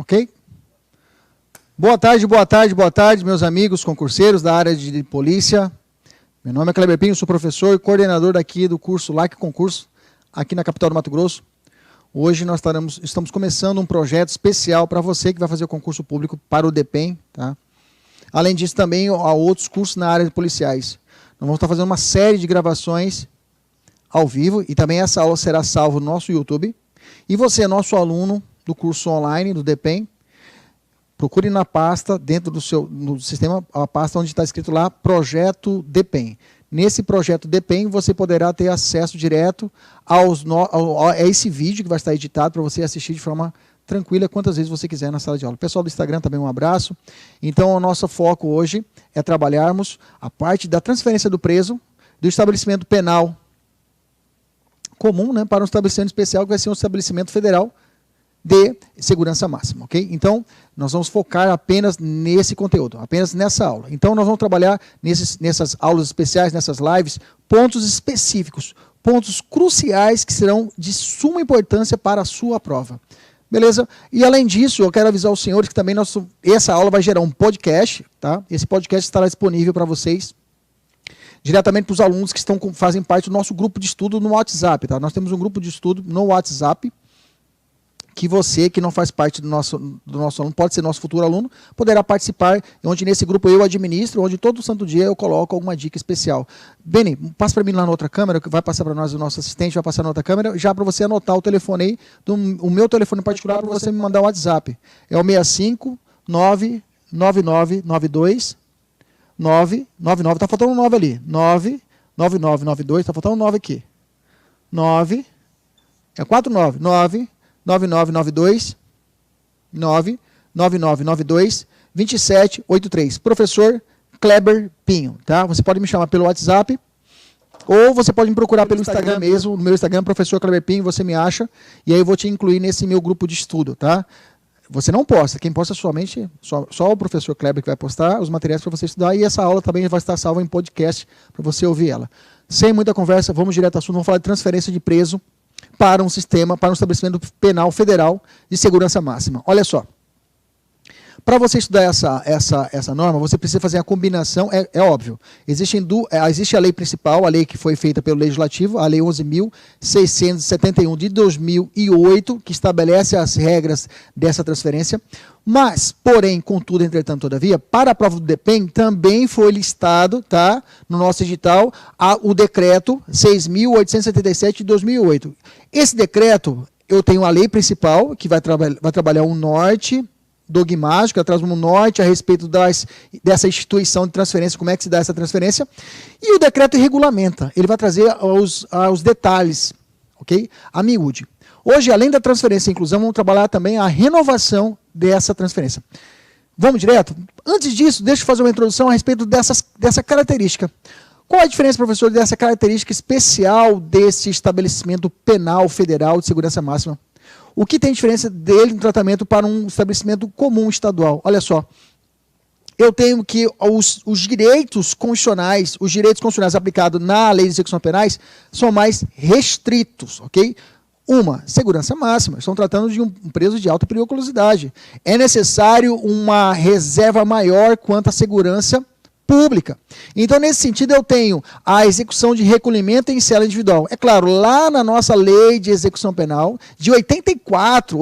ok? Boa tarde, boa tarde, boa tarde, meus amigos concurseiros da área de polícia. Meu nome é Kleber Pinho, sou professor e coordenador daqui do curso LAC Concurso, aqui na capital do Mato Grosso. Hoje nós estamos começando um projeto especial para você que vai fazer o concurso público para o DPEM, tá? Além disso, também há outros cursos na área de policiais. Nós vamos estar fazendo uma série de gravações ao vivo e também essa aula será salva no nosso YouTube. E você, nosso aluno do curso online do DPEM, procure na pasta, dentro do no sistema, a pasta onde está escrito lá, Projeto DPEM. Nesse Projeto DPEM, você poderá ter acesso direto a esse vídeo que vai estar editado para você assistir de forma tranquila, quantas vezes você quiser na sala de aula. Pessoal do Instagram, também um abraço. Então, o nosso foco hoje é trabalharmos a parte da transferência do preso do estabelecimento penal comum, né, para um estabelecimento especial, que vai ser um estabelecimento federal de segurança máxima, ok? Então, nós vamos focar apenas nesse conteúdo, apenas nessa aula. Então, nós vamos trabalhar nessas aulas especiais, nessas lives, pontos específicos, pontos cruciais que serão de suma importância para a sua prova. Beleza? E além disso, eu quero avisar os senhores que também essa aula vai gerar um podcast, tá? Esse podcast estará disponível para vocês, diretamente para os alunos que fazem parte do nosso grupo de estudo no WhatsApp, tá? Nós temos um grupo de estudo no WhatsApp, que você, que não faz parte do nosso aluno, pode ser nosso futuro aluno, poderá participar, onde nesse grupo eu administro, onde todo santo dia eu coloco alguma dica especial. Beni, passa para mim lá na outra câmera, que vai passar para nós o nosso assistente, vai passar na outra câmera, já para você anotar o telefone aí, o meu telefone particular, para você me mandar o WhatsApp. É o 65 99992 999, está faltando um 9 ali, 99992, está faltando um 9 aqui. 49, 9992 2783. Professor Kleber Pinho, tá? Você pode me chamar pelo WhatsApp ou você pode me procurar pelo Instagram mesmo. No meu Instagram, Professor Kleber Pinho, você me acha e aí eu vou te incluir nesse meu grupo de estudo, tá? Você não posta, quem posta somente, só o professor Kleber que vai postar os materiais para você estudar e essa aula também vai estar salva em podcast para você ouvir ela. Sem muita conversa, vamos direto ao assunto, vamos falar de transferência de preso para um estabelecimento penal federal de segurança máxima. Olha só, para você estudar essa norma, você precisa fazer a combinação, é óbvio. Existe a lei principal, a lei que foi feita pelo Legislativo, a Lei 11.671 de 2008, que estabelece as regras dessa transferência. Mas, porém, contudo, entretanto, todavia, para a prova do DPEM, também foi listado, tá, no nosso edital, o decreto 6.877 de 2008. Esse decreto, eu tenho a lei principal, que vai trabalhar um norte dogmático, ela traz um norte a respeito dessa instituição de transferência, como é que se dá essa transferência, e o decreto regulamenta, ele vai trazer os detalhes, ok? A miúde. Hoje, além da transferência e inclusão, vamos trabalhar também a renovação dessa transferência. Vamos direto? Antes disso, deixa eu fazer uma introdução a respeito dessa característica. Qual a diferença, professor, dessa característica especial desse estabelecimento penal federal de segurança máxima? O que tem diferença dele no tratamento para um estabelecimento comum estadual? Olha só, eu tenho que os direitos constitucionais aplicados na lei de execução penais são mais restritos, ok? Segurança máxima. Estão tratando de um preso de alta periculosidade. É necessário uma reserva maior quanto à segurança pública. Então, nesse sentido, eu tenho a execução de recolhimento em cela individual. É claro, lá na nossa lei de execução penal, de 84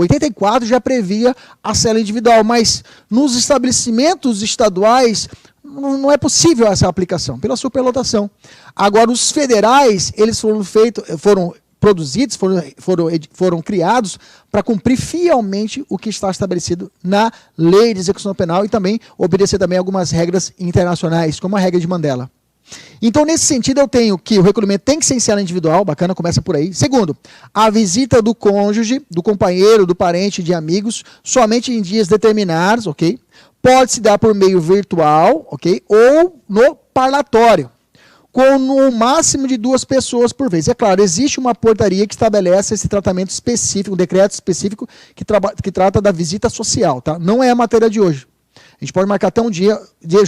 já previa a cela individual, mas nos estabelecimentos estaduais não é possível essa aplicação, pela superlotação. Agora, os federais, eles foram produzidos, foram criados para cumprir fielmente o que está estabelecido na lei de execução penal e também obedecer também algumas regras internacionais, como a regra de Mandela. Então, nesse sentido, eu tenho que o recolhimento tem que ser em cela individual, bacana, começa por aí. Segundo, a visita do cônjuge, do companheiro, do parente, de amigos, somente em dias determinados, ok? Pode se dar por meio virtual, ok? Ou no parlatório, com no máximo de 2 pessoas por vez. É claro, existe uma portaria que estabelece esse tratamento específico, um decreto específico que trata da visita social, tá? Não é a matéria de hoje. A gente pode marcar até um dia,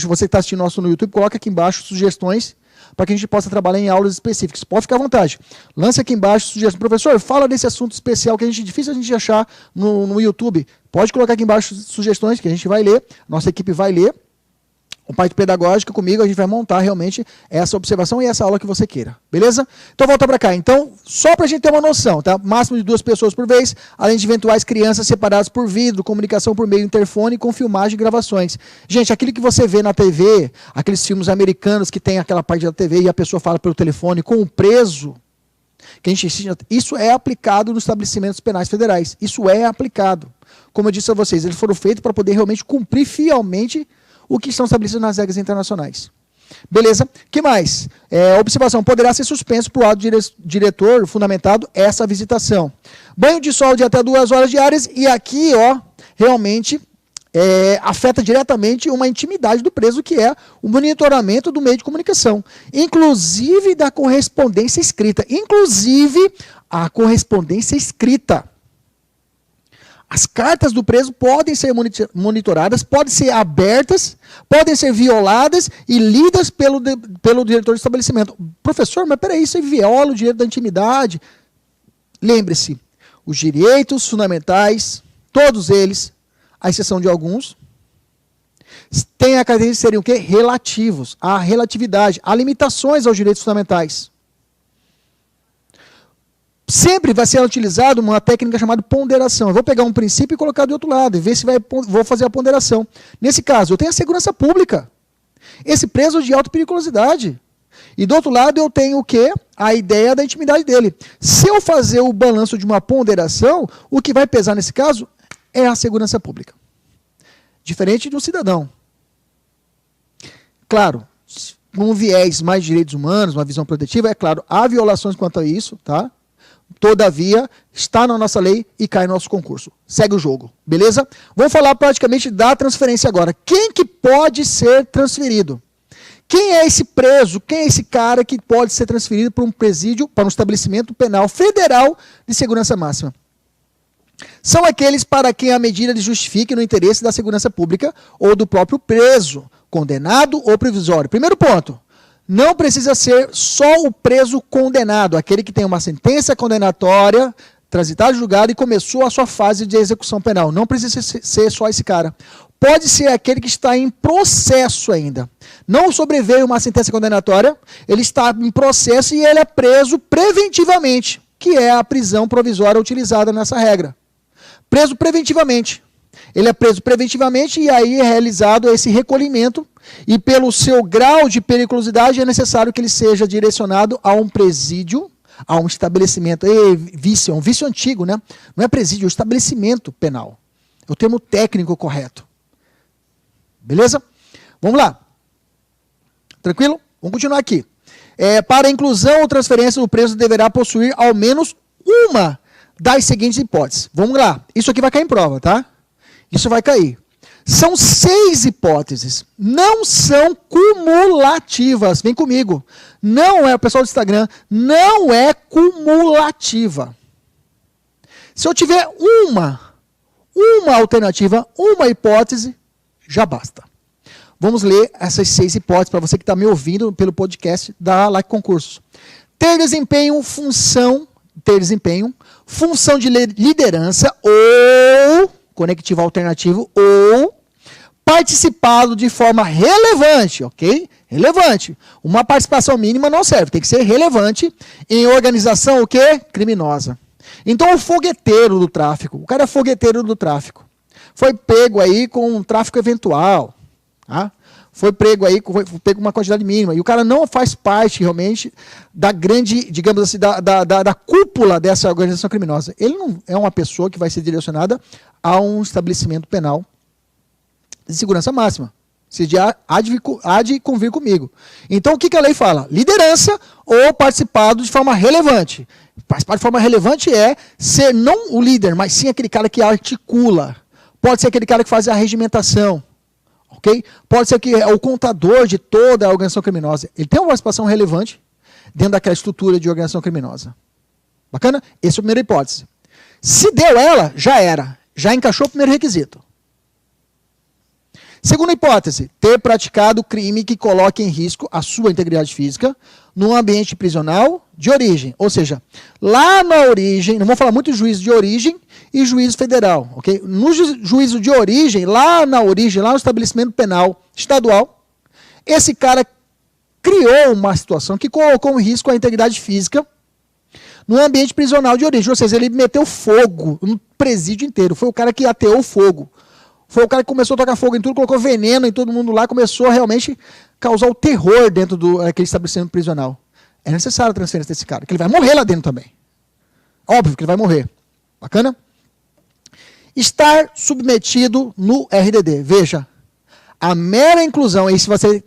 você que está assistindo nosso no YouTube, coloca aqui embaixo sugestões para que a gente possa trabalhar em aulas específicas. Pode ficar à vontade. Lance aqui embaixo sugestão. Professor, fala desse assunto especial que é difícil a gente achar no YouTube. Pode colocar aqui embaixo sugestões que a gente vai ler, nossa equipe vai ler. O parte pedagógico comigo, a gente vai montar realmente essa observação e essa aula que você queira. Beleza? Então, volta para cá. Então, só para a gente ter uma noção, tá? Máximo de 2 pessoas por vez, além de eventuais crianças separadas por vidro, comunicação por meio interfone com filmagem e gravações. Gente, aquilo que você vê na TV, aqueles filmes americanos que tem aquela parte da TV e a pessoa fala pelo telefone com o preso, que a gente ensina, isso é aplicado nos estabelecimentos penais federais. Isso é aplicado. Como eu disse a vocês, eles foram feitos para poder realmente cumprir fielmente o que estão estabelecidos nas regras internacionais. Beleza? Que mais? Observação. Poderá ser suspenso por ato diretor fundamentado essa visitação. Banho de sol de até 2 horas diárias. E aqui, ó, realmente afeta diretamente uma intimidade do preso, que é o monitoramento do meio de comunicação. Inclusive da correspondência escrita. Inclusive a correspondência escrita. As cartas do preso podem ser monitoradas, podem ser abertas, podem ser violadas e lidas pelo diretor do estabelecimento. Professor, mas peraí, isso viola o direito da intimidade. Lembre-se, os direitos fundamentais, todos eles, à exceção de alguns, têm a característica de serem o quê? Relativos, à relatividade, há limitações aos direitos fundamentais. Sempre vai ser utilizada uma técnica chamada ponderação. Eu vou pegar um princípio e colocar do outro lado, e ver se vou fazer a ponderação. Nesse caso, eu tenho a segurança pública. Esse preso de alta periculosidade. E do outro lado, eu tenho o quê? A ideia da intimidade dele. Se eu fazer o balanço de uma ponderação, o que vai pesar nesse caso é a segurança pública. Diferente de um cidadão. Claro, com um viés mais de direitos humanos, uma visão protetiva, é claro, há violações quanto a isso, tá? Todavia, está na nossa lei e cai no nosso concurso. Segue o jogo, beleza? Vamos falar praticamente da transferência agora. Quem que pode ser transferido? Quem é esse preso? Quem é esse cara que pode ser transferido para um presídio, para um estabelecimento penal federal de segurança máxima? São aqueles para quem a medida lhe justifique no interesse da segurança pública ou do próprio preso, condenado ou provisório. Primeiro ponto. Não precisa ser só o preso condenado, aquele que tem uma sentença condenatória, transitada, julgada e começou a sua fase de execução penal. Não precisa ser só esse cara. Pode ser aquele que está em processo ainda. Não sobreveio uma sentença condenatória, ele está em processo e ele é preso preventivamente, que é a prisão provisória utilizada nessa regra. Preso preventivamente. Ele é preso preventivamente e aí é realizado esse recolhimento e pelo seu grau de periculosidade é necessário que ele seja direcionado a um presídio, a um estabelecimento, é um vício antigo, né? Não é presídio, é um estabelecimento penal. É o termo técnico correto. Beleza? Vamos lá. Tranquilo? Vamos continuar aqui. Para a inclusão ou transferência do preso deverá possuir ao menos uma das seguintes hipóteses. Vamos lá. Isso aqui vai cair em prova, tá? Isso vai cair. São 6 hipóteses. Não são cumulativas. Vem comigo. Não é, o pessoal do Instagram, não é cumulativa. Se eu tiver uma alternativa, uma hipótese, já basta. Vamos ler essas 6 hipóteses para você que está me ouvindo pelo podcast da Like Concursos. Ter desempenho, função de liderança ou conectivo alternativo ou participado de forma relevante, ok? Relevante. Uma participação mínima não serve, tem que ser relevante em organização o quê? Criminosa. Então o fogueteiro do tráfico, o cara é fogueteiro do tráfico, foi pego aí com um tráfico eventual, tá? Foi pego uma quantidade mínima, e o cara não faz parte realmente da grande, digamos assim, da cúpula dessa organização criminosa. Ele não é uma pessoa que vai ser direcionada a um estabelecimento penal de segurança máxima. Você há de convir comigo. Então, o que a lei fala? Liderança ou participado de forma relevante. Participar de forma relevante é ser não o líder, mas sim aquele cara que articula. Pode ser aquele cara que faz a regimentação. Okay? Pode ser que é o contador de toda a organização criminosa. Ele tem uma participação relevante dentro daquela estrutura de organização criminosa. Bacana? Essa é a primeira hipótese. Se deu ela, já era. Já encaixou o primeiro requisito. Segunda hipótese, ter praticado crime que coloque em risco a sua integridade física no ambiente prisional de origem. Ou seja, lá na origem, não vou falar muito de juízo de origem e juízo federal, ok? No juízo de origem, lá na origem, lá no estabelecimento penal estadual, esse cara criou uma situação que colocou em risco a integridade física no ambiente prisional de origem. Ou seja, ele meteu fogo no presídio inteiro. Foi o cara que ateou fogo. Foi o cara que começou a tocar fogo em tudo, colocou veneno em todo mundo lá, começou a realmente causar o terror dentro daquele estabelecimento prisional. É necessário a transferência desse cara, que ele vai morrer lá dentro também. Óbvio que ele vai morrer. Bacana? Estar submetido no RDD. Veja, a mera inclusão, aí você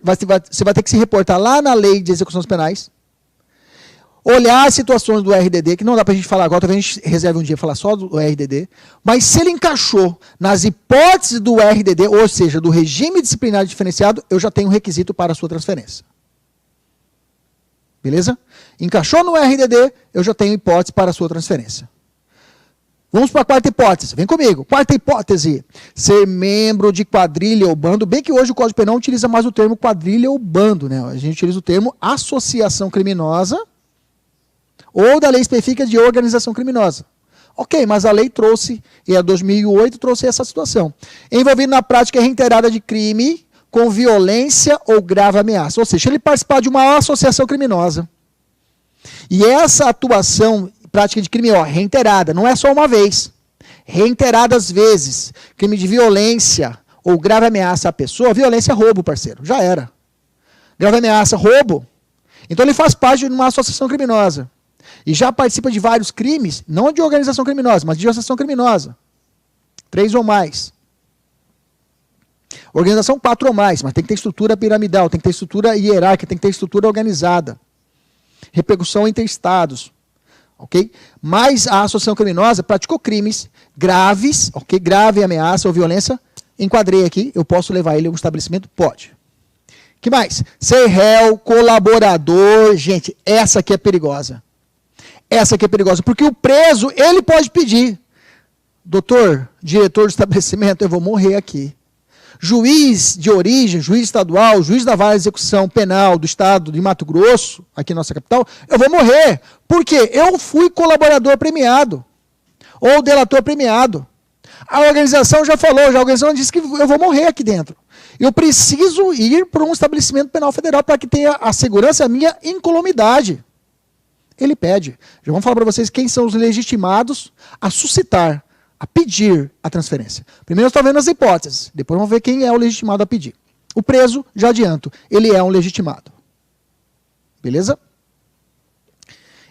vai ter que se reportar lá na lei de execuções penais, olhar as situações do RDD, que não dá para a gente falar agora, talvez a gente reserve um dia para falar só do RDD, mas se ele encaixou nas hipóteses do RDD, ou seja, do regime disciplinar diferenciado, eu já tenho um requisito para a sua transferência. Beleza? Encaixou no RDD, eu já tenho hipótese para a sua transferência. Vamos para a quarta hipótese, vem comigo. Quarta hipótese, ser membro de quadrilha ou bando, bem que hoje o Código Penal não utiliza mais o termo quadrilha ou bando, né? A gente utiliza o termo associação criminosa, ou da lei específica de organização criminosa. Ok, mas a lei trouxe, e a 2008 trouxe essa situação. Envolvido na prática reiterada de crime com violência ou grave ameaça. Ou seja, ele participar de uma associação criminosa. E essa atuação, prática de crime, reiterada, não é só uma vez. Reiteradas vezes. Crime de violência ou grave ameaça à pessoa. Violência é roubo, parceiro. Já era. Grave ameaça, roubo. Então ele faz parte de uma associação criminosa. E já participa de vários crimes, não de organização criminosa, mas de associação criminosa. 3 ou mais. Organização 4 ou mais, mas tem que ter estrutura piramidal, tem que ter estrutura hierárquica, tem que ter estrutura organizada. Repercussão entre estados. Ok? Mas a associação criminosa praticou crimes graves, ok? Grave ameaça ou violência. Enquadrei aqui, eu posso levar ele a um estabelecimento? Pode. Que mais? Ser réu, colaborador. Gente, essa aqui é perigosa. Essa aqui é perigosa, porque o preso, ele pode pedir. Doutor, diretor do estabelecimento, eu vou morrer aqui. Juiz de origem, juiz estadual, juiz da vara de execução penal do estado de Mato Grosso, aqui na nossa capital, eu vou morrer. Por quê? Eu fui colaborador premiado. Ou delator premiado. A organização já falou, a organização disse que eu vou morrer aqui dentro. Eu preciso ir para um estabelecimento penal federal para que tenha a segurança, a minha incolumidade. Ele pede. Já vamos falar para vocês quem são os legitimados a suscitar, a pedir a transferência. Primeiro nós estamos vendo as hipóteses, depois vamos ver quem é o legitimado a pedir. O preso, já adianto, ele é um legitimado. Beleza?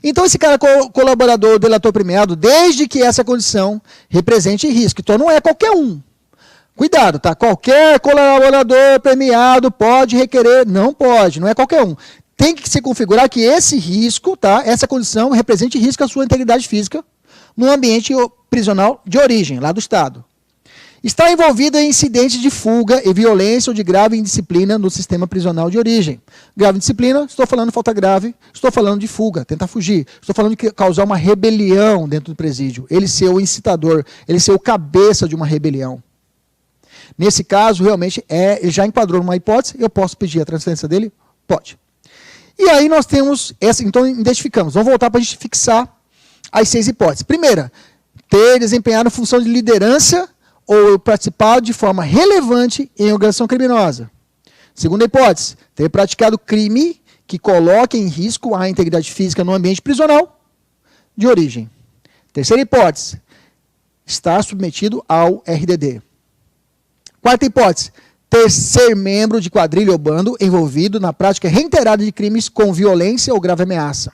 Então esse cara colaborador, delator premiado, desde que essa condição represente risco. Então não é qualquer um. Cuidado, tá? Qualquer colaborador premiado pode requerer, não pode, não é qualquer um. Tem que se configurar que esse risco, tá? Essa condição represente risco à sua integridade física no ambiente prisional de origem, lá do Estado. Está envolvido em incidentes de fuga e violência ou de grave indisciplina no sistema prisional de origem. Grave indisciplina, estou falando de falta grave, estou falando de fuga, tentar fugir, estou falando de causar uma rebelião dentro do presídio, ele ser o incitador, ele ser o cabeça de uma rebelião. Nesse caso, realmente, ele já enquadrou numa hipótese, eu posso pedir a transferência dele? Pode. E aí nós temos, então identificamos, vamos voltar para a gente fixar as 6 hipóteses. Primeira, ter desempenhado função de liderança ou participado de forma relevante em organização criminosa. Segunda hipótese, ter praticado crime que coloque em risco a integridade física no ambiente prisional de origem. Terceira hipótese, estar submetido ao RDD. Quarta hipótese, ser membro de quadrilha ou bando envolvido na prática reiterada de crimes com violência ou grave ameaça.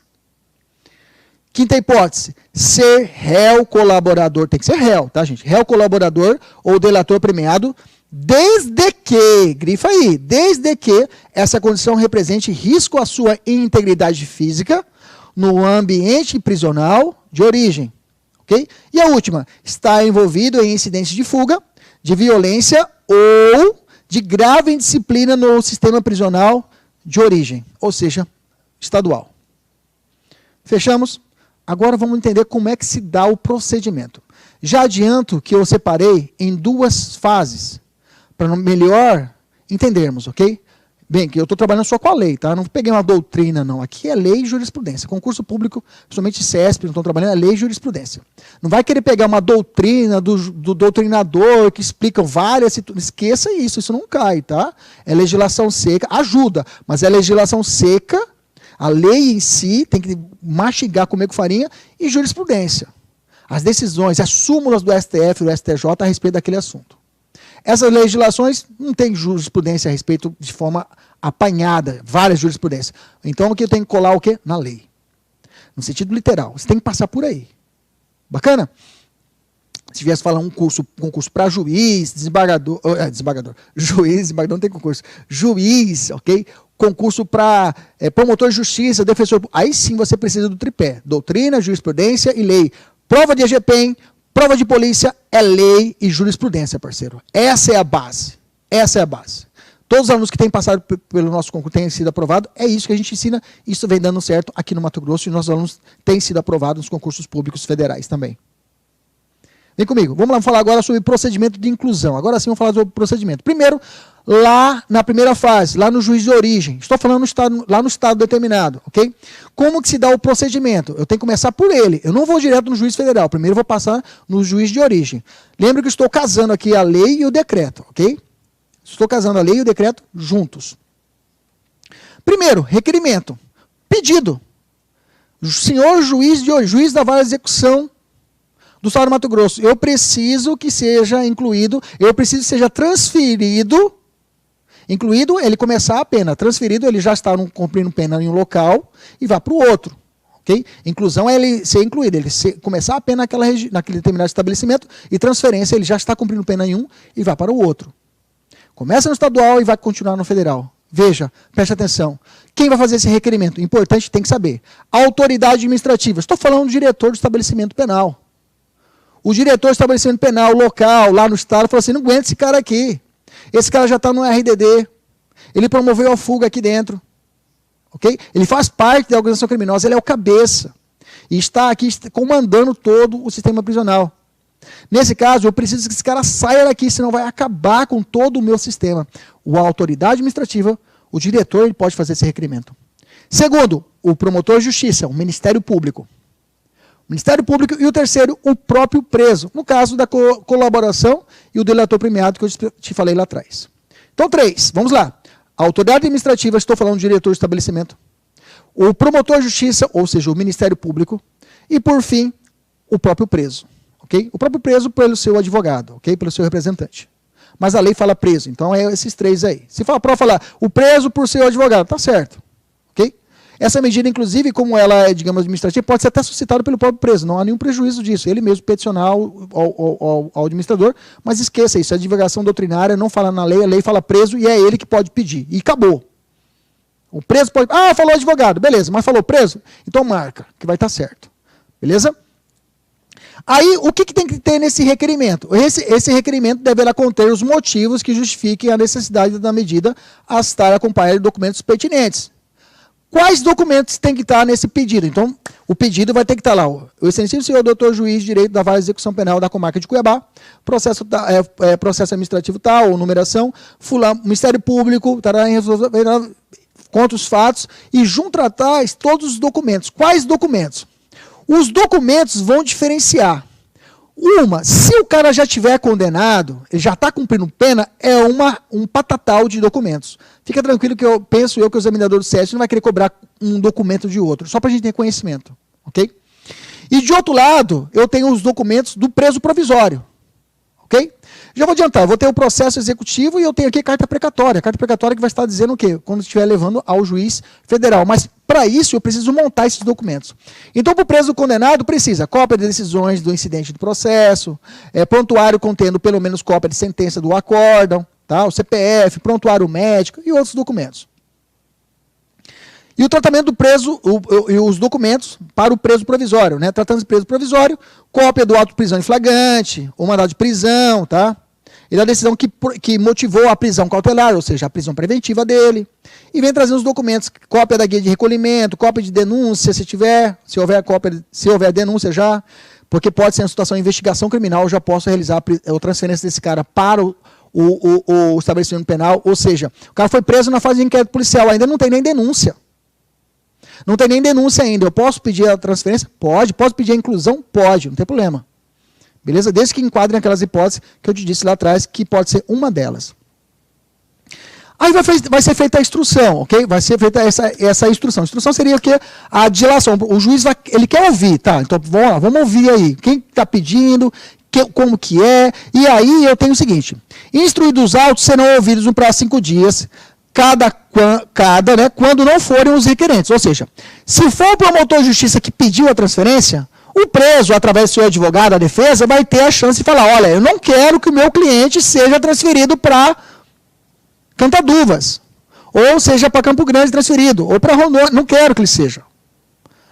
Quinta hipótese, ser réu colaborador, tem que ser réu, tá gente? Réu colaborador ou delator premiado, desde que, grifa aí, desde que essa condição represente risco à sua integridade física no ambiente prisional de origem. Ok? E a última, estar envolvido em incidentes de fuga, de violência ou de grave indisciplina no sistema prisional de origem, ou seja, estadual. Fechamos? Agora vamos entender como é que se dá o procedimento. Já adianto que eu separei em 2 fases para melhor entendermos, ok? Bem, que eu estou trabalhando só com a lei, tá? Não peguei uma doutrina, não. Aqui é lei e jurisprudência. Concurso público, principalmente CESP, não estão trabalhando, é lei e jurisprudência. Não vai querer pegar uma doutrina do doutrinador que explica várias situações. Esqueça isso não cai, tá? É legislação seca, ajuda, mas é legislação seca, a lei em si tem que mastigar, comer com farinha, e jurisprudência. As decisões, as súmulas do STF e do STJ a respeito daquele assunto. Essas legislações não tem jurisprudência a respeito de forma apanhada, várias jurisprudências. Então, o que eu tenho que colar o quê? Na lei. No sentido literal. Você tem que passar por aí. Bacana? Se tivesse falando concurso para juiz, desembargador, juiz, desembargador não tem concurso, juiz, ok? Concurso para promotor de justiça, defensor, aí sim você precisa do tripé, doutrina, jurisprudência e lei. Prova de EGPEM, prova de polícia é lei e jurisprudência, parceiro. Essa é a base. Essa é a base. Todos os alunos que têm passado pelo nosso concurso têm sido aprovados. É isso que a gente ensina. Isso vem dando certo aqui no Mato Grosso e nossos alunos têm sido aprovados nos concursos públicos federais também. Vem comigo. Vamos lá falar agora sobre procedimento de inclusão. Agora sim vamos falar sobre procedimento. Primeiro, lá na primeira fase, lá no juiz de origem. Estou falando no estado, lá no estado determinado, ok? Como que se dá o procedimento? Eu tenho que começar por ele. Eu não vou direto no juiz federal. Primeiro eu vou passar no juiz de origem. Lembra que eu estou casando aqui a lei e o decreto, ok? Estou casando a lei e o decreto juntos. Primeiro, requerimento. Pedido. Senhor juiz de origem, juiz da vara de execução do estado do Mato Grosso, eu preciso que seja incluído, eu preciso que seja transferido, incluído ele começar a pena, transferido ele já está cumprindo pena em um local e vai para o outro. Okay? Inclusão é ele ser incluído, ele começar a pena naquele determinado estabelecimento e transferência ele já está cumprindo pena em um e vai para o outro. Começa no estadual e vai continuar no federal. Veja, preste atenção. Quem vai fazer esse requerimento? Importante, tem que saber. Autoridade administrativa. Estou falando do diretor do estabelecimento penal. O diretor do estabelecimento penal local, lá no estado, falou assim, não aguenta esse cara aqui. Esse cara já está no RDD. Ele promoveu a fuga aqui dentro. Okay? Ele faz parte da organização criminosa, ele é o cabeça. E está aqui comandando todo o sistema prisional. Nesse caso, eu preciso que esse cara saia daqui, senão vai acabar com todo o meu sistema. A autoridade administrativa, o diretor, ele pode fazer esse requerimento. Segundo, o promotor de justiça, o Ministério Público. O Ministério Público e o terceiro, o próprio preso. No caso da colaboração e o delator premiado que eu te falei lá atrás. Então, 3, vamos lá. A autoridade administrativa, estou falando do diretor do estabelecimento. O promotor de justiça, ou seja, o Ministério Público. E, por fim, o próprio preso. Okay? O próprio preso pelo seu advogado, okay? Pelo seu representante. Mas a lei fala preso, então é esses 3 aí. Se for a prova falar o preso por seu advogado, tá certo. Okay? Essa medida, inclusive, como ela é, digamos, administrativa, pode ser até suscitada pelo próprio preso, não há nenhum prejuízo disso. Ele mesmo peticionar ao administrador, mas esqueça isso, a divulgação doutrinária não fala na lei, a lei fala preso e é ele que pode pedir. E acabou. O preso pode... Ah, falou advogado, beleza, mas falou preso? Então marca, que vai estar certo. Beleza? Aí, o que tem que ter nesse requerimento? Esse requerimento deverá conter os motivos que justifiquem a necessidade da medida a estar acompanhada de documentos pertinentes. Quais documentos tem que estar nesse pedido? Então, o pedido vai ter que estar lá. O excelentíssimo senhor doutor juiz de direito da vara de execução penal da comarca de Cuiabá, processo administrativo tal, ou numeração, Ministério Público, contra os fatos, e junto atrás todos os documentos. Quais documentos? Os documentos vão diferenciar. Se o cara já estiver condenado, ele já está cumprindo pena, é um patatal de documentos. Fica tranquilo que eu penso que o examinador do SESC não vai querer cobrar um documento de outro, só para a gente ter conhecimento. Ok? E de outro lado, eu tenho os documentos do preso provisório. Ok? Já vou adiantar, eu vou ter o processo executivo e eu tenho aqui carta precatória. Carta precatória que vai estar dizendo o quê? Quando estiver levando ao juiz federal. Mas, para isso, eu preciso montar esses documentos. Então, para o preso condenado, precisa cópia de decisões do incidente do processo, prontuário contendo pelo menos cópia de sentença do acórdão, tá? O CPF, prontuário médico e outros documentos. E o tratamento do preso, e os documentos para o preso provisório, né? Tratando de preso provisório, cópia do auto de prisão em flagrante, ou mandado de prisão, tá? E da decisão que motivou a prisão cautelar, ou seja, a prisão preventiva dele. E vem trazendo os documentos, cópia da guia de recolhimento, cópia de denúncia, se houver denúncia já, porque pode ser uma situação de investigação criminal, eu já posso realizar a transferência desse cara para o o estabelecimento penal, ou seja, o cara foi preso na fase de inquérito policial, ainda não tem nem denúncia. Não tem nem denúncia ainda. Eu posso pedir a transferência? Pode. Posso pedir a inclusão? Pode, não tem problema. Beleza? Desde que enquadrem aquelas hipóteses que eu te disse lá atrás, que pode ser uma delas. Aí vai ser feita a instrução, ok? Vai ser feita essa instrução. A instrução seria o quê? A dilação. O juiz ele quer ouvir, tá? Então vamos ouvir aí. Quem está pedindo, como que é. E aí eu tenho o seguinte: instruídos os autos serão ouvidos no prazo de 5 dias, né, quando não forem os requerentes. Ou seja, se for o promotor de justiça que pediu a transferência, o preso, através do seu advogado, a defesa, vai ter a chance de falar: olha, eu não quero que o meu cliente seja transferido para Cantaduvas, ou seja, para Campo Grande transferido, ou para Rondônia, não quero que ele seja.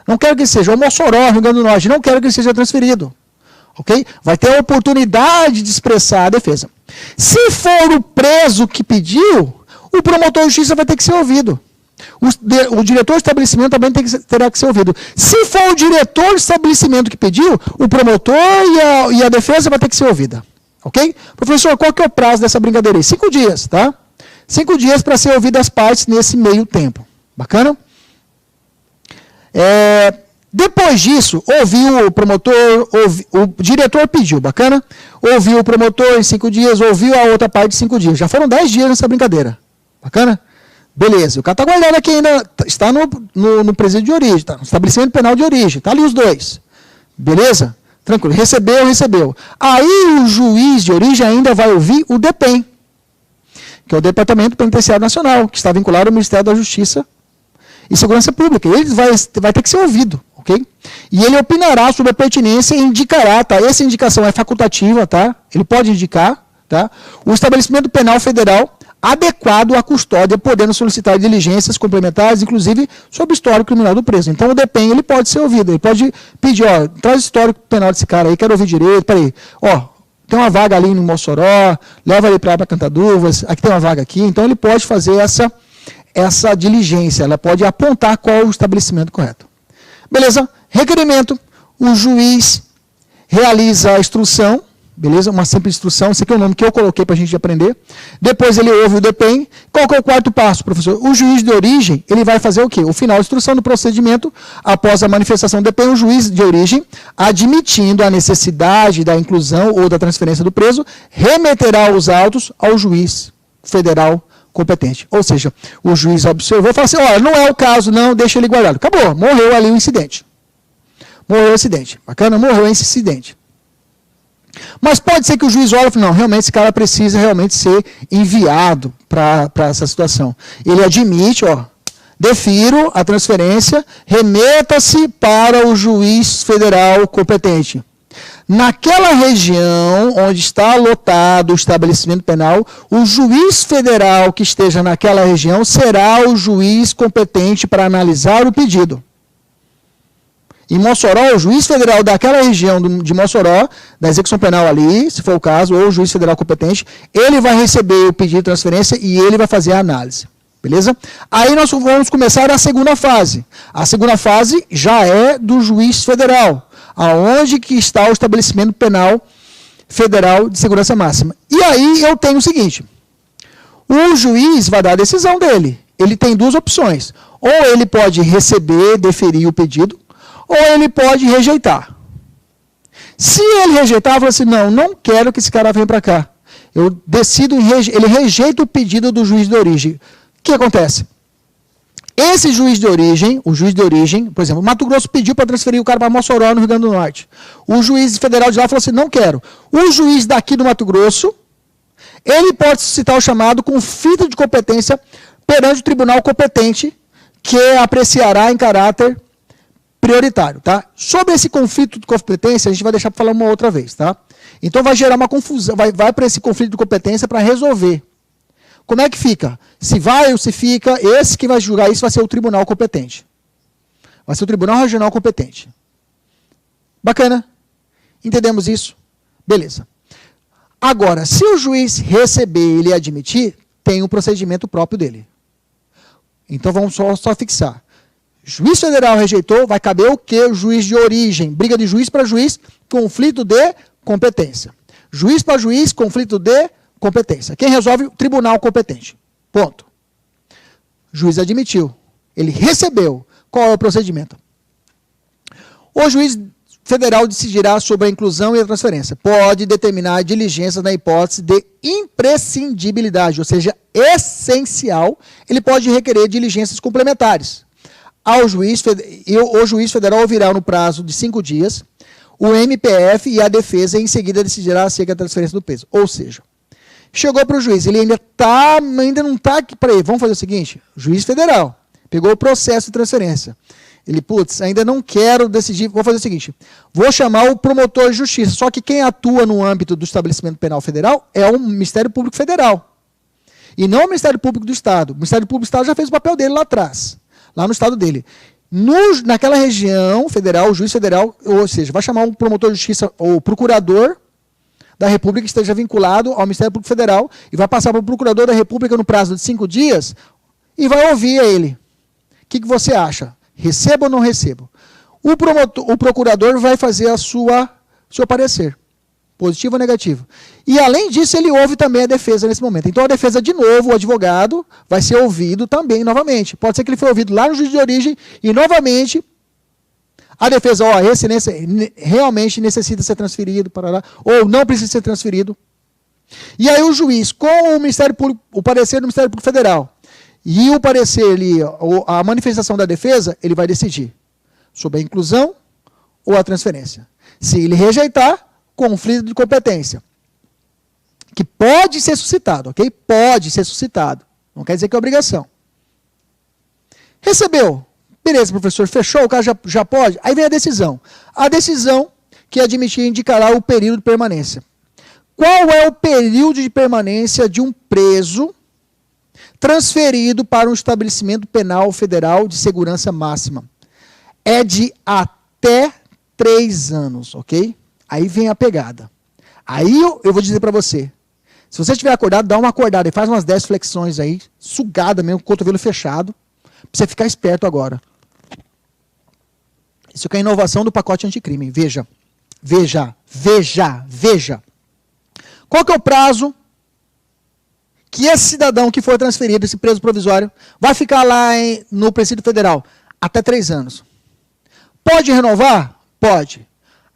Não quero que ele seja. Ou Mossoró, Rio Grande do Norte, não quero que ele seja transferido. Ok? Vai ter a oportunidade de expressar a defesa. Se for o preso que pediu, o promotor de justiça vai ter que ser ouvido. O diretor de estabelecimento também terá que ser ouvido. Se for o diretor de estabelecimento que pediu, o promotor e a defesa vai ter que ser ouvida. Ok? Professor, qual que é o prazo dessa brincadeira aí? 5 dias, tá? 5 dias para ser ouvidas as partes nesse meio tempo. Bacana? Depois disso, ouviu o promotor, o diretor pediu, bacana? Ouviu o promotor em 5 dias, ouviu a outra parte em 5 dias. Já foram 10 dias nessa brincadeira. Bacana? Beleza. O cara está guardado aqui ainda, está no presídio de origem, tá no estabelecimento penal de origem. Está ali os dois. Beleza? Tranquilo. Recebeu. Aí o juiz de origem ainda vai ouvir o DEPEN, que é o Departamento Penitenciário Nacional, que está vinculado ao Ministério da Justiça e Segurança Pública. Ele vai ter que ser ouvido, ok? E ele opinará sobre a pertinência e indicará, tá? Essa indicação é facultativa, tá? Ele pode indicar, tá? O estabelecimento penal federal adequado à custódia, podendo solicitar diligências complementares, inclusive sobre o histórico criminal do preso. Então, o DEPEN, ele pode ser ouvido. Ele pode pedir, ó, traz o histórico penal desse cara aí, quero ouvir direito, peraí, ó, tem uma vaga ali no Mossoró, leva ele para Cantaduvas, aqui tem uma vaga aqui. Então, ele pode fazer essa diligência, ela pode apontar qual é o estabelecimento correto. Beleza? Requerimento, o juiz realiza a instrução, beleza? Uma simples instrução, esse aqui é o nome que eu coloquei para a gente aprender. Depois ele ouve o DEPEN. Qual que é o quarto passo, professor? O juiz de origem, ele vai fazer o quê? O final da instrução do procedimento, após a manifestação do DEPEN, o juiz de origem, admitindo a necessidade da inclusão ou da transferência do preso, remeterá os autos ao juiz federal competente. Ou seja, o juiz observou e falou assim: olha, não é o caso, não, deixa ele guardado. Acabou, morreu ali o incidente. Morreu o incidente. Bacana? Morreu esse incidente. Mas pode ser que o juiz olhe e fale: não, realmente esse cara precisa realmente ser enviado para essa situação. Ele admite, ó, defiro a transferência, remeta-se para o juiz federal competente. Naquela região onde está lotado o estabelecimento penal, o juiz federal que esteja naquela região será o juiz competente para analisar o pedido. Em Mossoró, o juiz federal daquela região de Mossoró, da execução penal ali, se for o caso, ou o juiz federal competente, ele vai receber o pedido de transferência e ele vai fazer a análise. Beleza? Aí nós vamos começar a segunda fase. A segunda fase já é do juiz federal, aonde que está o estabelecimento penal federal de segurança máxima. E aí eu tenho o seguinte: o juiz vai dar a decisão dele. Ele tem duas opções. Ou ele pode receber, deferir o pedido, ou ele pode rejeitar. Se ele rejeitar, fala assim: não quero que esse cara venha para cá. Eu decido, ele rejeita o pedido do juiz de origem. O que acontece? Esse juiz de origem, o juiz de origem, por exemplo, o Mato Grosso pediu para transferir o cara para Mossoró, no Rio Grande do Norte. O juiz federal de lá falou assim: não quero. O juiz daqui do Mato Grosso, ele pode suscitar o chamado conflito de competência perante o tribunal competente, que apreciará em caráter prioritário, tá? Sobre esse conflito de competência, a gente vai deixar para falar uma outra vez, tá? Então vai gerar uma confusão, vai para esse conflito de competência para resolver. Como é que fica? Se vai ou se fica, esse que vai julgar isso vai ser o tribunal competente. Vai ser o tribunal regional competente. Bacana? Entendemos isso? Beleza. Agora, se o juiz receber e ele admitir, tem um procedimento próprio dele. Então vamos só fixar. Juiz federal rejeitou, vai caber o quê? O juiz de origem. Briga de juiz para juiz, conflito de competência. Juiz para juiz, conflito de competência. Quem resolve? O tribunal competente. Ponto. O juiz admitiu. Ele recebeu. Qual é o procedimento? O juiz federal decidirá sobre a inclusão e a transferência. Pode determinar diligências na hipótese de imprescindibilidade, ou seja, essencial. Ele pode requerer diligências complementares. O juiz federal ouvirá no prazo de 5 dias o MPF e a defesa em seguida decidirá acerca da transferência do peso. Ou seja, chegou para o juiz, ele ainda não está aqui. Peraí, vamos fazer o seguinte, o juiz federal pegou o processo de transferência. Ele, ainda não quero decidir, vou fazer o seguinte, vou chamar o promotor de justiça, só que quem atua no âmbito do estabelecimento penal federal é o Ministério Público Federal. E não o Ministério Público do Estado. O Ministério Público do Estado já fez o papel dele lá atrás, lá no estado dele. Naquela região federal, o juiz federal, ou seja, vai chamar um promotor de justiça ou procurador da República que esteja vinculado ao Ministério Público Federal e vai passar para o procurador da República no prazo de 5 dias e vai ouvir a ele. O que você acha? Recebo ou não recebo? O procurador vai fazer seu parecer, positivo ou negativo. E, além disso, ele ouve também a defesa nesse momento. Então, a defesa, de novo, o advogado vai ser ouvido também, novamente. Pode ser que ele foi ouvido lá no juiz de origem e, novamente, a defesa, esse realmente necessita ser transferido, ou não precisa ser transferido. E aí o juiz, com o Ministério Público, o parecer do Ministério Público Federal, e o parecer ali, a manifestação da defesa, ele vai decidir sobre a inclusão ou a transferência. Se ele rejeitar, conflito de competência, que pode ser suscitado, ok? Pode ser suscitado. Não quer dizer que é obrigação. Recebeu. Beleza, professor, fechou, o cara já pode? Aí vem a decisão. A decisão que admitir indicará o período de permanência. Qual é o período de permanência de um preso transferido para um estabelecimento penal federal de segurança máxima? É de até 3 anos, ok? Aí vem a pegada. Aí eu vou dizer para você, se você estiver acordado, dá uma acordada e faz umas 10 flexões aí, sugada mesmo, com o cotovelo fechado, para você ficar esperto agora. Isso aqui é a inovação do pacote anticrime. Veja. Qual que é o prazo que esse cidadão que for transferido, esse preso provisório, vai ficar lá no presídio federal? Até 3 anos. Pode renovar? Pode.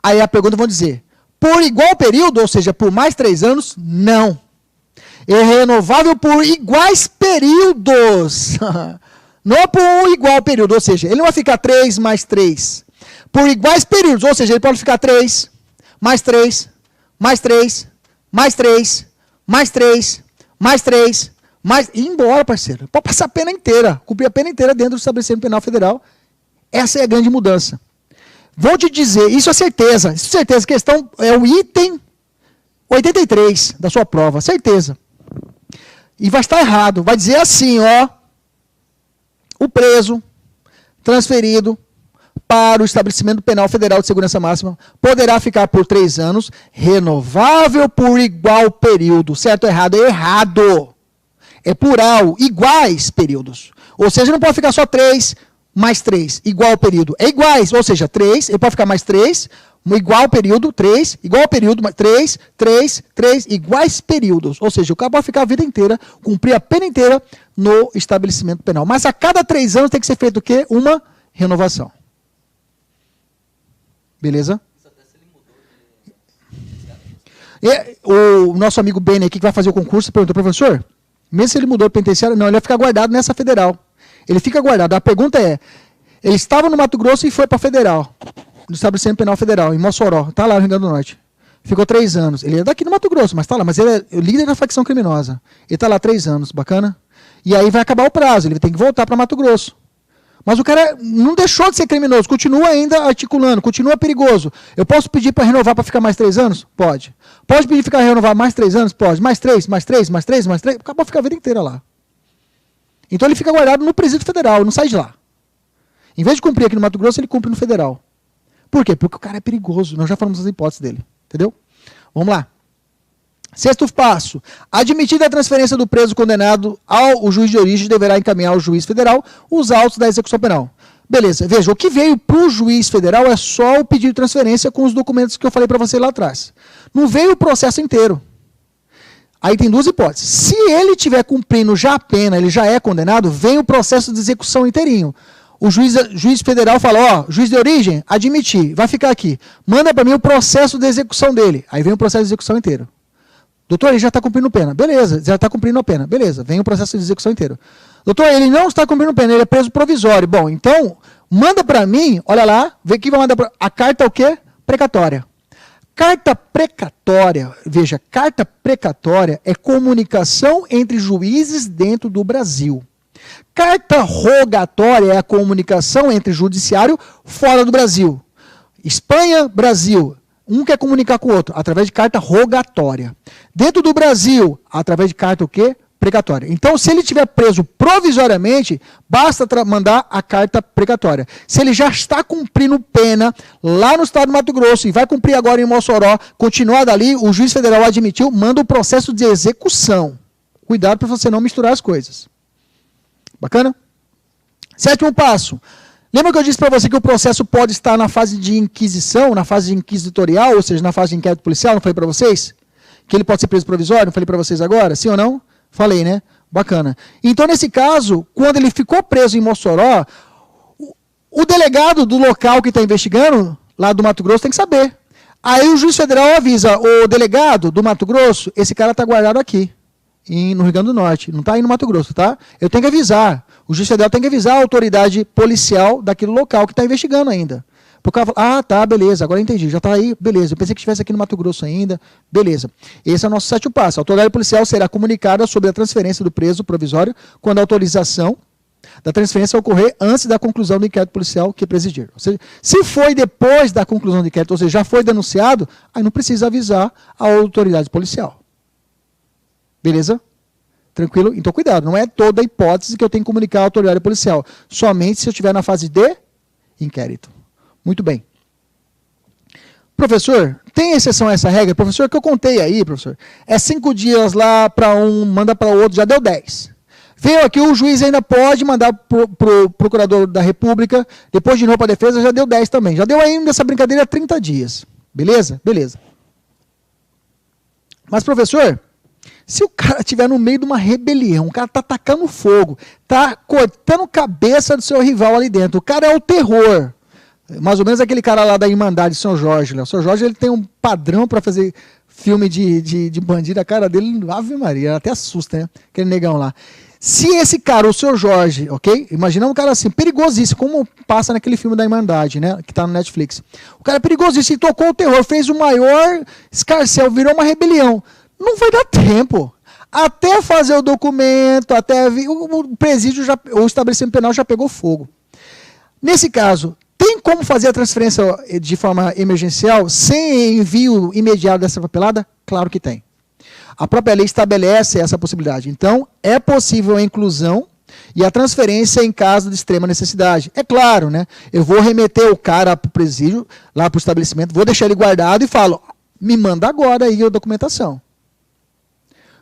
Aí a pergunta vão dizer, por igual período, ou seja, por mais 3 anos? Não. É renovável por iguais períodos. Não por um igual período, ou seja, ele não vai ficar 3 mais 3. Por iguais períodos, ou seja, ele pode ficar 3, mais 3, mais 3, mais 3, mais 3, mais 3, mais... E ir embora, parceiro. Pode passar a pena inteira, cumprir a pena inteira dentro do estabelecimento penal federal. Essa é a grande mudança. Vou te dizer, isso é certeza. Questão é o item 83 da sua prova, certeza. E vai estar errado, vai dizer assim, o preso transferido para o estabelecimento penal federal de segurança máxima poderá ficar por 3 anos, renovável por igual período. Certo ou errado? É errado. É plural, iguais períodos. Ou seja, não pode ficar só 3 mais 3, igual período. É iguais, ou seja, 3, ele pode ficar mais 3, igual período, 3, igual período, 3, 3, 3, iguais períodos. Ou seja, o cara pode ficar a vida inteira, cumprir a pena inteira no estabelecimento penal. Mas a cada 3 anos tem que ser feito o quê? Uma renovação. Beleza? E o nosso amigo Ben aqui que vai fazer o concurso perguntou, professor, mesmo se ele mudou de penitenciário, não, ele vai ficar guardado nessa federal. Ele fica guardado. A pergunta é, ele estava no Mato Grosso e foi para a federal, no estabelecimento penal federal, em Mossoró, está lá no Rio Grande do Norte. Ficou 3 anos. Ele é daqui no Mato Grosso, mas está lá. Mas ele é o líder da facção criminosa. Ele está lá 3 anos, bacana? E aí vai acabar o prazo, ele tem que voltar para Mato Grosso. Mas o cara não deixou de ser criminoso, continua ainda articulando, continua perigoso. Eu posso pedir para renovar para ficar mais 3 anos? Pode. Pode pedir para renovar mais 3 anos? Pode. Mais 3, mais 3, mais 3, mais 3. Acabou ficar a vida inteira lá. Então ele fica guardado no presídio federal, não sai de lá. Em vez de cumprir aqui no Mato Grosso, ele cumpre no federal. Por quê? Porque o cara é perigoso. Nós já falamos das hipóteses dele. Entendeu? Vamos lá. 6º passo. Admitida a transferência do preso condenado ao juiz de origem, deverá encaminhar ao juiz federal os autos da execução penal. Beleza, veja, o que veio para o juiz federal é só o pedido de transferência com os documentos que eu falei para você lá atrás. Não veio o processo inteiro. Aí tem duas hipóteses. Se ele estiver cumprindo já a pena, ele já é condenado, vem o processo de execução inteirinho. O juiz federal fala, ó, juiz de origem, admitir, vai ficar aqui. Manda para mim o processo de execução dele. Aí vem o processo de execução inteiro. Doutor, ele já está cumprindo pena. Beleza, já está cumprindo a pena. Beleza, vem o processo de execução inteiro. Doutor, ele não está cumprindo pena, ele é preso provisório. Bom, então, manda para mim, olha lá, vê que vai mandar a carta o quê? Precatória. Carta precatória, veja, carta precatória é comunicação entre juízes dentro do Brasil. Carta rogatória é a comunicação entre judiciário fora do Brasil. Espanha, Brasil. Um quer comunicar com o outro através de carta rogatória. Dentro do Brasil, através de carta o quê? Precatória. Então, se ele estiver preso provisoriamente, basta mandar a carta precatória. Se ele já está cumprindo pena lá no estado do Mato Grosso e vai cumprir agora em Mossoró, continuar dali, o juiz federal admitiu, manda o processo de execução. Cuidado para você não misturar as coisas. Bacana? Sétimo passo. Lembra que eu disse para você que o processo pode estar na fase de inquisição, na fase de inquisitorial, ou seja, na fase de inquérito policial, não falei para vocês? Que ele pode ser preso provisório, não falei para vocês agora? Sim ou não? Falei, né? Bacana. Então, nesse caso, quando ele ficou preso em Mossoró, o delegado do local que está investigando, lá do Mato Grosso, tem que saber. Aí o juiz federal avisa, o delegado do Mato Grosso, esse cara está guardado aqui, no Rio Grande do Norte, não está aí no Mato Grosso, tá? Eu tenho que avisar. O juiz federal tem que avisar a autoridade policial daquele local que está investigando ainda. Porque ela fala, ah, tá, beleza, agora entendi, já está aí, beleza. Eu pensei que estivesse aqui no Mato Grosso ainda, beleza. Esse é o nosso sétimo passo. A autoridade policial será comunicada sobre a transferência do preso provisório quando a autorização da transferência ocorrer antes da conclusão do inquérito policial que presidir. Ou seja, se foi depois da conclusão do inquérito, ou seja, já foi denunciado, aí não precisa avisar a autoridade policial. Beleza? Tranquilo? Então, cuidado, não é toda a hipótese que eu tenho que comunicar à autoridade policial. Somente se eu estiver na fase de inquérito. Muito bem. Professor, tem exceção a essa regra? Professor, que eu contei aí, professor. É 5 dias lá para um, manda para o outro, já deu 10. Veio aqui, o juiz ainda pode mandar para o procurador da República, depois de novo para a defesa, já deu 10 também. Já deu ainda essa brincadeira 30 dias. Beleza? Beleza. Mas, professor, se o cara estiver no meio de uma rebelião, o cara está atacando fogo, está cortando cabeça do seu rival ali dentro, o cara é o terror. Mais ou menos aquele cara lá da Irmandade de São Jorge. Né? O São Jorge ele tem um padrão para fazer filme de bandido, a cara dele, Ave Maria, até assusta, né? Aquele negão lá. Se esse cara, o Sr. Jorge, ok? Imagina um cara assim, perigosíssimo, como passa naquele filme da Irmandade, né? Que está no Netflix. O cara é perigosíssimo, e tocou o terror, fez o maior escarcéu, virou uma rebelião. Não vai dar tempo. Até fazer o documento, até o presídio, o estabelecimento penal já pegou fogo. Nesse caso, tem como fazer a transferência de forma emergencial sem envio imediato dessa papelada? Claro que tem. A própria lei estabelece essa possibilidade. Então, é possível a inclusão e a transferência em caso de extrema necessidade. É claro, né? Eu vou remeter o cara para o presídio, lá para o estabelecimento, vou deixar ele guardado e falo, me manda agora aí a documentação.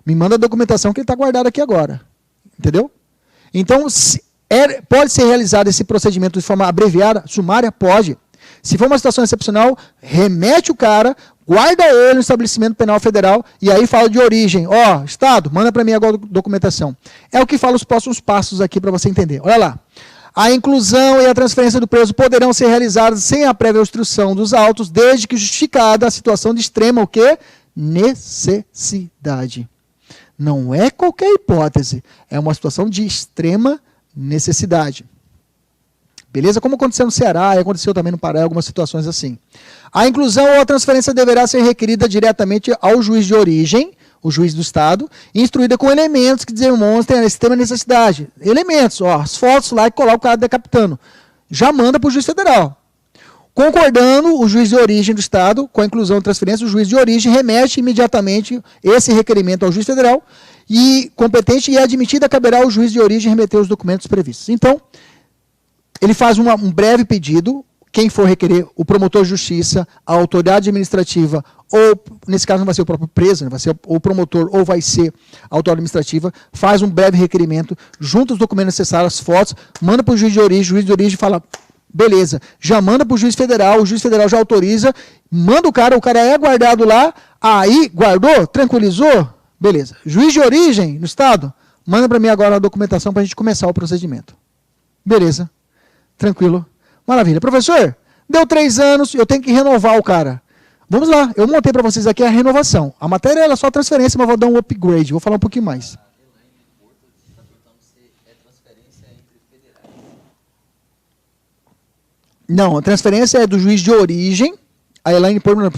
Me manda a documentação que ele está guardado aqui agora. Entendeu? Então, pode ser realizado esse procedimento de forma abreviada, sumária? Pode. Se for uma situação excepcional, remete o cara, guarda ele no estabelecimento penal federal e aí fala de origem. Ó, Estado, manda para mim agora a documentação. É o que fala os próximos passos aqui para você entender. Olha lá. A inclusão e a transferência do preso poderão ser realizadas sem a prévia instrução dos autos, desde que justificada a situação de extrema o quê? Necessidade. Não é qualquer hipótese, é uma situação de extrema necessidade. Beleza? Como aconteceu no Ceará e aconteceu também no Pará, algumas situações assim. A inclusão ou a transferência deverá ser requerida diretamente ao juiz de origem, o juiz do Estado, instruída com elementos que demonstrem a extrema necessidade. Elementos, ó, as fotos lá e coloca o cara decapitando. Já manda para o juiz federal. Concordando o juiz de origem do Estado com a inclusão e transferência, o juiz de origem remete imediatamente esse requerimento ao juiz federal e competente e admitida caberá ao juiz de origem remeter os documentos previstos. Então, ele faz um breve pedido, quem for requerer, o promotor de justiça, a autoridade administrativa, ou, nesse caso não vai ser o próprio preso, né, vai ser o promotor ou vai ser a autoridade administrativa, faz um breve requerimento, junta os documentos necessários, as fotos, manda para o juiz de origem fala, beleza, já manda para o juiz federal já autoriza, manda o cara é guardado lá, aí guardou, tranquilizou, Beleza. Juiz de origem no estado, manda para mim agora a documentação para a gente começar o procedimento. Beleza. Tranquilo. Maravilha. Professor, deu 3 anos, eu tenho que renovar o cara. Vamos lá, eu montei para vocês aqui a renovação. A matéria é só transferência, mas vou dar um upgrade, vou falar um pouquinho mais. Não, a transferência é do juiz de origem. A Elaine pergunta,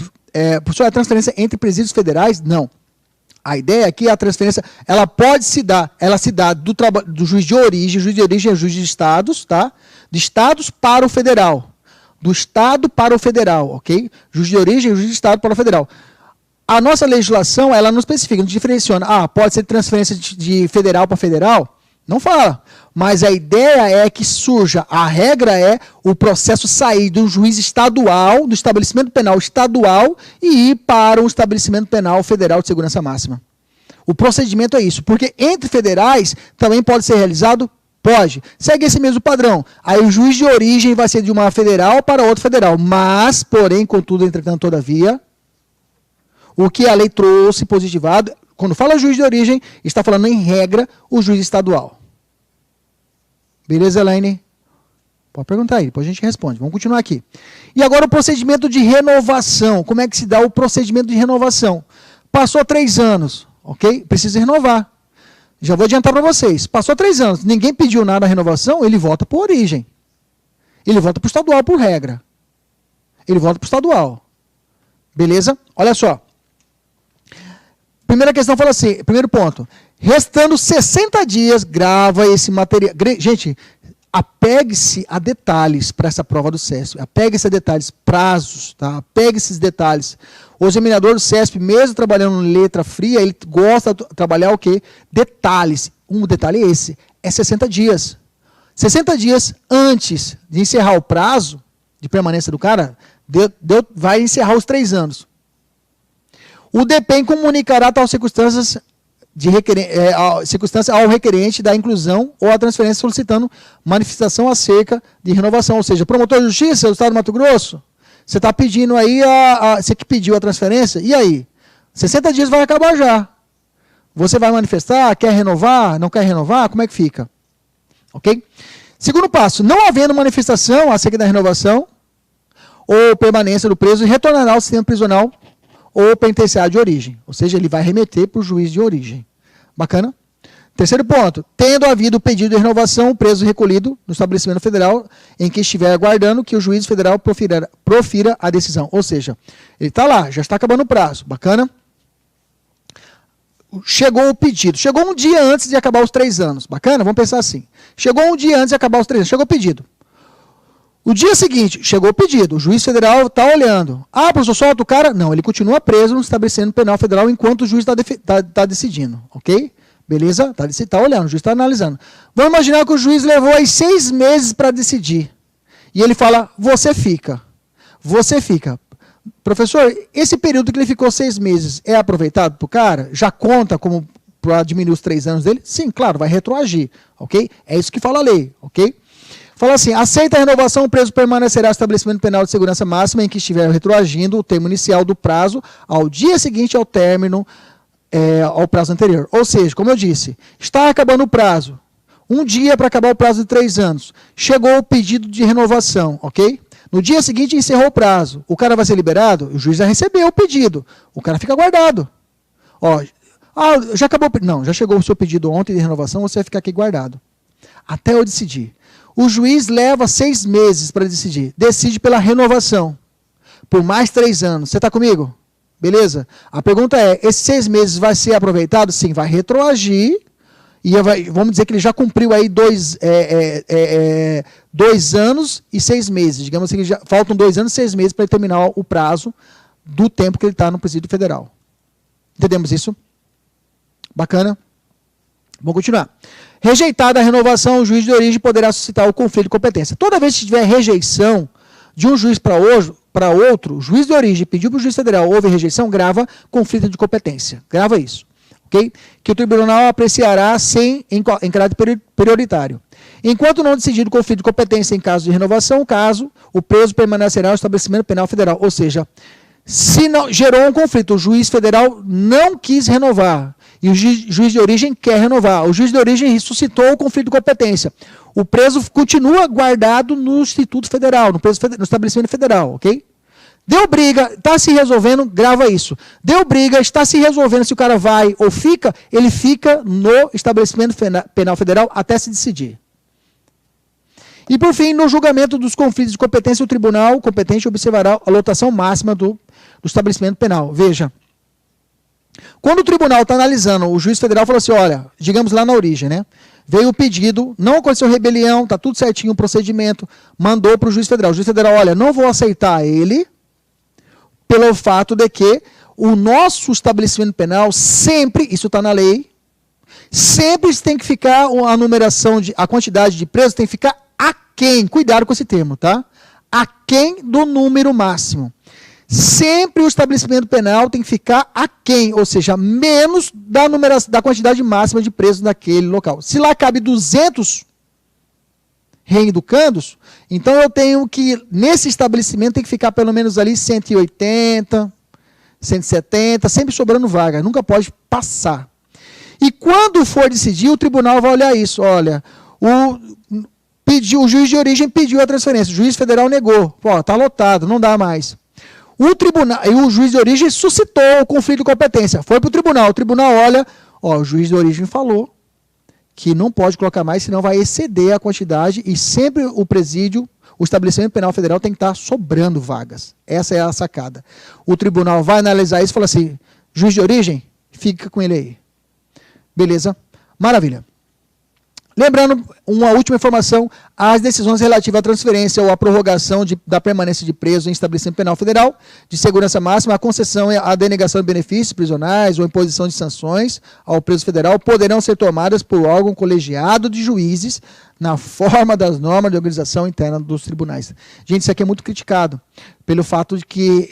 professor, a transferência entre presídios federais? Não. A ideia aqui é a transferência, ela pode se dar, ela se dá do juiz de origem é juiz de estados, tá? De estados para o federal. Do estado para o federal, ok? Juiz de origem, juiz de estado para o federal. A nossa legislação, ela não especifica, não diferenciona. Pode ser transferência de federal para federal? Não fala. Mas a ideia é que surja, a regra é o processo sair do juiz estadual, do estabelecimento penal estadual e ir para um estabelecimento penal federal de segurança máxima. O procedimento é isso, porque entre federais também pode ser realizado. Pode. Segue esse mesmo padrão. Aí o juiz de origem vai ser de uma federal para outra federal. Mas, porém, contudo, entretanto, todavia, o que a lei trouxe positivado, quando fala juiz de origem, está falando em regra o juiz estadual. Beleza, Elaine? Pode perguntar aí, depois a gente responde. Vamos continuar aqui. E agora o procedimento de renovação. Como é que se dá o procedimento de renovação? Passou 3 anos, ok? Precisa renovar. Já vou adiantar para vocês. Passou 3 anos, ninguém pediu nada a renovação, ele volta por origem. Ele volta para o estadual por regra. Ele volta para o estadual. Beleza? Olha só. Primeira questão fala assim, primeiro ponto. Restando 60 dias, grava esse material. Gente, apegue-se a detalhes para essa prova do CESP. Apegue-se a detalhes, prazos, tá? Apegue esses detalhes. O examinador do CESP, mesmo trabalhando em letra fria, ele gosta de trabalhar o quê? Detalhes. Um detalhe é esse, é 60 dias. 60 dias antes de encerrar o prazo de permanência do cara, vai encerrar os 3 anos. O DPEM comunicará tal circunstância ao requerente da inclusão ou a transferência solicitando manifestação acerca de renovação. Ou seja, promotor de justiça do Estado do Mato Grosso, você está pedindo aí, você que pediu a transferência, e aí? 60 dias vai acabar já. Você vai manifestar, quer renovar, não quer renovar, como é que fica? Ok? Segundo passo, não havendo manifestação acerca da renovação ou permanência do preso, retornará ao sistema prisional ou penitenciário de origem. Ou seja, ele vai remeter para o juiz de origem. Bacana? Terceiro ponto, tendo havido pedido de renovação, o preso recolhido no estabelecimento federal em que estiver aguardando que o juiz federal profira a decisão. Ou seja, ele está lá, já está acabando o prazo. Bacana? Chegou o pedido. Chegou um dia antes de acabar os 3 anos. Bacana? Vamos pensar assim. Chegou um dia antes de acabar os 3 anos. Chegou o pedido. O dia seguinte, chegou o pedido. O juiz federal está olhando. Professor, solta o cara? Não, ele continua preso no estabelecimento penal federal enquanto o juiz está decidindo. Ok? Beleza? Está olhando, o juiz está analisando. Vamos imaginar que o juiz levou aí 6 meses para decidir. E ele fala, você fica. Você fica. Professor, esse período que ele ficou 6 meses é aproveitado para o cara? Já conta como para diminuir os 3 anos dele? Sim, claro, vai retroagir. Ok? É isso que fala a lei. Ok? Fala assim, aceita a renovação, o preso permanecerá no estabelecimento penal de segurança máxima em que estiver retroagindo o termo inicial do prazo ao dia seguinte ao término ao prazo anterior. Ou seja, como eu disse, está acabando o prazo. Um dia para acabar o prazo de 3 anos. Chegou o pedido de renovação, ok? No dia seguinte encerrou o prazo. O cara vai ser liberado? O juiz já recebeu o pedido. O cara fica guardado. Já acabou. Não, já chegou o seu pedido ontem de renovação, você vai ficar aqui guardado. Até eu decidir. O juiz leva 6 meses para decidir. Decide pela renovação. Por mais 3 anos. Você está comigo? Beleza? A pergunta é, esses 6 meses vai ser aproveitado? Sim, vai retroagir. E vamos dizer que ele já cumpriu aí 2 anos e 6 meses. Digamos assim, que faltam 2 anos e 6 meses para ele terminar o prazo do tempo que ele está no presídio federal. Entendemos isso? Bacana? Vamos continuar. Rejeitada a renovação, o juiz de origem poderá suscitar o conflito de competência. Toda vez que tiver rejeição de um juiz para outro, o juiz de origem pediu para o juiz federal, houve rejeição, grava conflito de competência. Grava isso. Okay? Que o tribunal apreciará em caráter prioritário. Enquanto não decidido o conflito de competência em caso de renovação, o preso permanecerá no estabelecimento penal federal. Ou seja, se não, gerou um conflito, o juiz federal não quis renovar E o juiz de origem quer renovar. O juiz de origem ressuscitou o conflito de competência. O preso continua guardado no Instituto Federal, no estabelecimento federal, ok? Deu briga, está se resolvendo, grava isso. Deu briga, está se resolvendo se o cara vai ou fica, ele fica no estabelecimento penal federal até se decidir. E, por fim, no julgamento dos conflitos de competência, o tribunal competente observará a lotação máxima do estabelecimento penal. Veja, quando o tribunal está analisando, o juiz federal falou assim, olha, digamos lá na origem, né? Veio o pedido, não aconteceu rebelião, está tudo certinho o procedimento, mandou para o juiz federal. O juiz federal, olha, não vou aceitar ele, pelo fato de que o nosso estabelecimento penal sempre, isso está na lei, sempre tem que ficar a numeração, a quantidade de presos tem que ficar aquém, cuidado com esse termo, tá? Aquém do número máximo. Sempre o estabelecimento penal tem que ficar aquém, ou seja, menos da quantidade máxima de presos naquele local. Se lá cabe 200 reeducandos, então eu tenho que, nesse estabelecimento, tem que ficar pelo menos ali 180, 170, sempre sobrando vaga, nunca pode passar. E quando for decidir, o tribunal vai olhar isso, olha, o juiz de origem pediu a transferência, o juiz federal negou, pô, tá lotado, não dá mais. O juiz de origem suscitou o conflito de competência, foi para o tribunal olha, ó, o juiz de origem falou que não pode colocar mais, senão vai exceder a quantidade e sempre o presídio, o estabelecimento penal federal tem que estar sobrando vagas. Essa é a sacada. O tribunal vai analisar isso e fala assim, juiz de origem, fica com ele aí. Beleza? Maravilha. Lembrando, uma última informação, as decisões relativas à transferência ou à prorrogação da permanência de preso em estabelecimento penal federal, de segurança máxima, a concessão e a denegação de benefícios prisionais ou imposição de sanções ao preso federal poderão ser tomadas por órgão colegiado de juízes na forma das normas de organização interna dos tribunais. Gente, isso aqui é muito criticado, pelo fato de que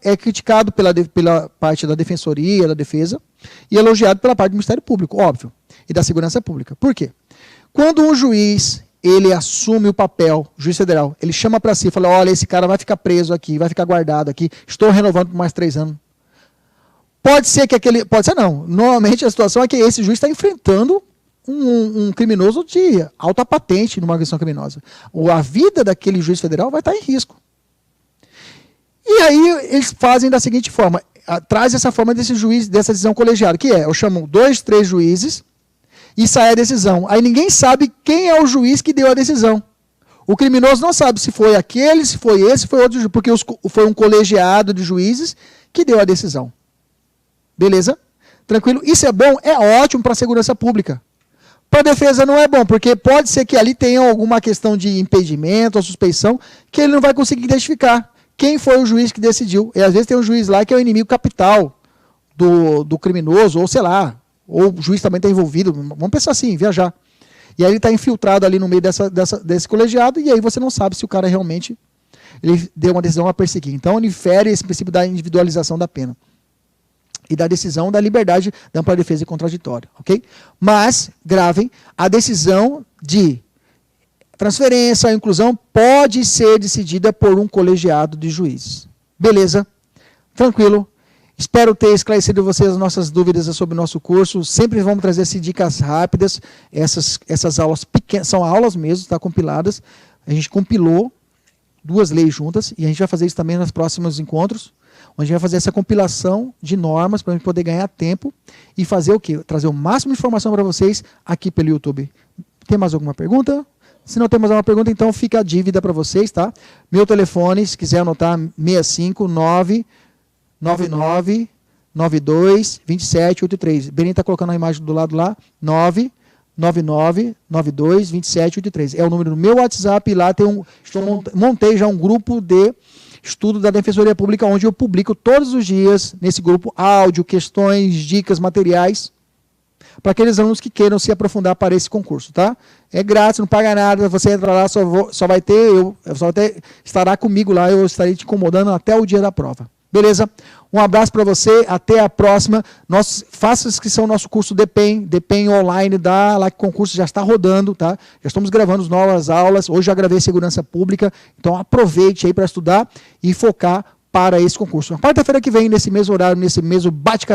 é criticado pela parte da defensoria, da defesa, e elogiado pela parte do Ministério Público, óbvio, e da segurança pública. Por quê? Quando um juiz, ele assume o papel, juiz federal, ele chama para si e fala, olha, esse cara vai ficar preso aqui, vai ficar guardado aqui, estou renovando por mais 3 anos. Pode ser que pode ser não, normalmente a situação é que esse juiz está enfrentando um criminoso de alta patente numa agressão criminosa. A vida daquele juiz federal vai estar em risco. E aí eles fazem da seguinte forma, traz essa forma dessa decisão colegiada, que é, eu chamo 2, 3 juízes e sai a decisão. Aí ninguém sabe quem é o juiz que deu a decisão. O criminoso não sabe se foi aquele, se foi esse, se foi outro juiz, porque foi um colegiado de juízes que deu a decisão. Beleza? Tranquilo? Isso é bom? É ótimo para a segurança pública. Para a defesa não é bom, porque pode ser que ali tenha alguma questão de impedimento ou suspeição que ele não vai conseguir identificar. Quem foi o juiz que decidiu? E às vezes tem um juiz lá que é o inimigo capital do criminoso, ou sei lá, ou o juiz também está envolvido, vamos pensar assim, viajar. E aí ele está infiltrado ali no meio desse colegiado, e aí você não sabe se o cara realmente ele deu uma decisão a perseguir. Então ele fere esse princípio da individualização da pena. E da decisão da liberdade da ampla defesa e contraditória, ok? Mas, gravem, a decisão de transferência, a inclusão pode ser decidida por um colegiado de juízes. Beleza? Tranquilo? Espero ter esclarecido vocês as nossas dúvidas sobre o nosso curso. Sempre vamos trazer dicas rápidas. Essas aulas pequenas, são aulas mesmo, está compiladas. A gente compilou 2 leis juntas e a gente vai fazer isso também nos próximos encontros, onde a gente vai fazer essa compilação de normas para a gente poder ganhar tempo e fazer o quê? Trazer o máximo de informação para vocês aqui pelo YouTube. Tem mais alguma pergunta? Se não temos alguma pergunta, então fica a dívida para vocês, tá? Meu telefone, se quiser anotar, 659-9992-2783. Benin está colocando a imagem do lado lá, 99992-2783. É o número do meu WhatsApp, e lá tem montei já um grupo de estudo da Defensoria Pública, onde eu publico todos os dias, nesse grupo, áudio, questões, dicas, materiais, para aqueles alunos que queiram se aprofundar para esse concurso, tá? É grátis, não paga nada, você entra lá, estará comigo lá, eu estarei te incomodando até o dia da prova. Beleza? Um abraço para você, até a próxima. Faça a inscrição no nosso curso DPEM online, lá que o concurso já está rodando, tá? Já estamos gravando as novas aulas, hoje já gravei segurança pública, então aproveite aí para estudar e focar para esse concurso. Na quarta-feira que vem, nesse mesmo horário, nesse mesmo bate-café,